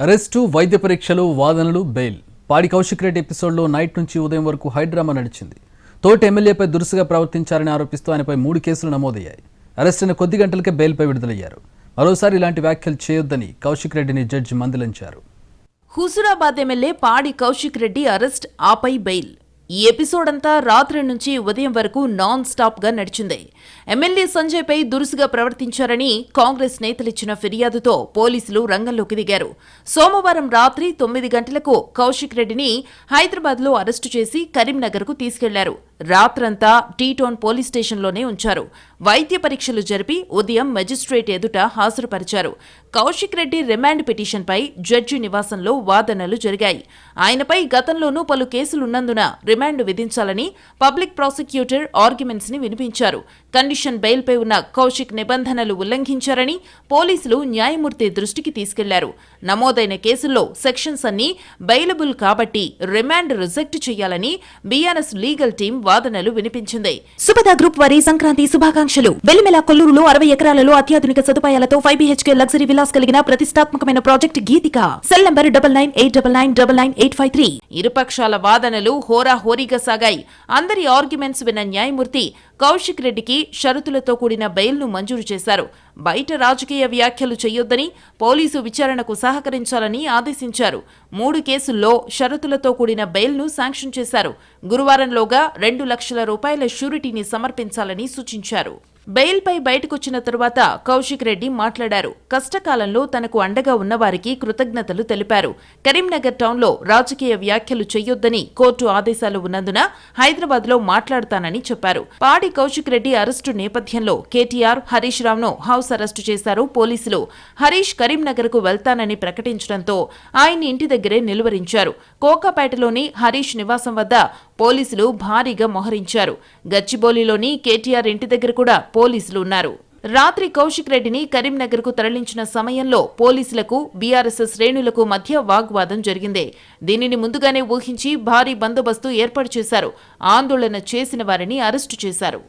Arrest, వైద్య పరీక్షలు, వాదనలు, బెయిల్. పాడి కౌశిక్ రెడ్డి ఎపిసోడ్లో నైట్ నుంచి ఉదయం వరకు హైడ్రామా నడిచింది. తోటి ఎమ్మెల్యేపై దురుసుగా ప్రవర్తించారని ఆరోపిస్తూ ఆయనపై 3 కేసులు నమోదయ్యాయి. అరెస్ట్ అయిన కొద్ది గంటలకే బెయిల్పై విడుదలయ్యారు. మరోసారి ఇలాంటి వ్యాఖ్యలు చేయొద్దని కౌశిక్ రెడ్డిని జడ్జి మందలించారు. హుజురాబాద్ ఎమ్మెల్యే పాడి కౌశిక్ రెడ్డి అరెస్ట్, ఆపై బెయిల్. ఈ ఎపిసోడ్ అంతా రాత్రి నుంచి ఉదయం వరకు నాన్ స్టాప్ గా నడిచింది. ఎమ్మెల్యే సంజయ్ పై దురుసుగా ప్రవర్తించారని కాంగ్రెస్ నేతలిచ్చిన ఫిర్యాదుతో పోలీసులు రంగంలోకి దిగారు. సోమవారం రాత్రి 9 గంటలకు కౌశిక్ రెడ్డిని హైదరాబాద్ లో అరెస్టు చేసి కరీంనగర్ కు తీసుకెళ్లారు. రాత్రంతా టీ-టౌన్ పోలీస్ స్టేషన్లోనే ఉంచారు. వైద్య పరీక్షలు జరిపి ఉదయం మెజిస్ట్రేట్ ఎదుట హాజరుపరిచారు. కౌశిక్ రెడ్డి రిమాండ్ పిటిషన్పై జడ్జి నివాసంలో వాదనలు జరిగాయి. ఆయనపై గతంలోనూ పలు కేసులున్నందున రిమాండ్ విధించాలని పబ్లిక్ ప్రాసిక్యూటర్ ఆర్గ్యుమెంట్స్ ని వినిపించారు. కండిషన్ బెయిల్పై ఉన్న కౌశిక్ నిబంధనలు ఉల్లంఘించారని పోలీసులు న్యాయమూర్తి దృష్టికి తీసుకెళ్లారు. నమోదైన కేసుల్లో సెక్షన్స్ అన్నీ బెయిలబుల్ కాబట్టి రిమాండ్ రిజెక్ట్ చేయాలని బీఆర్ఎస్ లీగల్ టీం వాదనలు వినిపించింది. సుపద గ్రూప్ వారి సంక్రాంతి శుభాకాంక్షలు. వెల్లిమెల కొల్లూరులో 60 ఎకరాలలో అత్యాధునిక సదుపాయాలతో 5 BHK లగ్జరీ విలాస్ కలిగిన ప్రతిష్టాత్మకమైన ప్రాజెక్ట్ గీతిక. Cell number 9989999853. ఇరుపక్షాల వాదనలు హోరాహోరీగా సాగాయి. అందరి ఆర్గ్యుమెంట్స్ విన్న న్యాయమూర్తి కౌశిక్ రెడ్డికి షరతులతో కూడిన బెయిల్ను మంజూరు చేశారు. బయట రాజకీయ వ్యాఖ్యలు చేయొద్దని, పోలీసు విచారణకు సహకరించాలని ఆదేశించారు. 3 కేసుల్లో షరతులతో కూడిన బెయిల్ను శాంక్షన్ చేశారు. గురువారంలోగా 2 లక్షల రూపాయల షూరిటీని సమర్పించాలని సూచించారు. బెయిల్పై బయటకొచ్చిన తరువాత కౌశిక్ రెడ్డి మాట్లాడారు. కష్టకాలంలో తనకు అండగా ఉన్నవారికి కృతజ్ఞతలు తెలిపారు. కరీంనగర్ టౌన్లో రాజకీయ వ్యాఖ్యలు చేయొద్దని కోర్టు ఆదేశాలు ఉన్నందున హైదరాబాద్లో మాట్లాడతానని చెప్పారు. పాడి కౌశిక్ రెడ్డి అరెస్టు నేపథ్యంలో కేటీఆర్, హరీష్ రావును హౌస్ అరెస్టు చేశారు పోలీసులు. హరీష్ కరీంనగర్కు వెళ్తానని ప్రకటించడంతో ఆయన్ని ఇంటి దగ్గరే నిలువరించారు. కోకాపేటలోని హరీష్ నివాసం వద్ద పోలీసులు భారీగా మోహరించారు. గచ్చిబౌలిలోని కేటీఆర్ ఇంటి దగ్గర కూడా పోలీసులు ఉన్నారు. రాత్రి కౌశిక్ రెడ్డిని కరీంనగర్కు తరలించిన సమయంలో పోలీసులకు, బీఆర్ఎస్ శ్రేణులకు మధ్య వాగ్వాదం జరిగింది. దీనిని ముందుగానే ఊహించి భారీ బందోబస్తు ఏర్పాటు చేశారు. ఆందోళన చేసిన వారిని అరెస్టు చేశారు.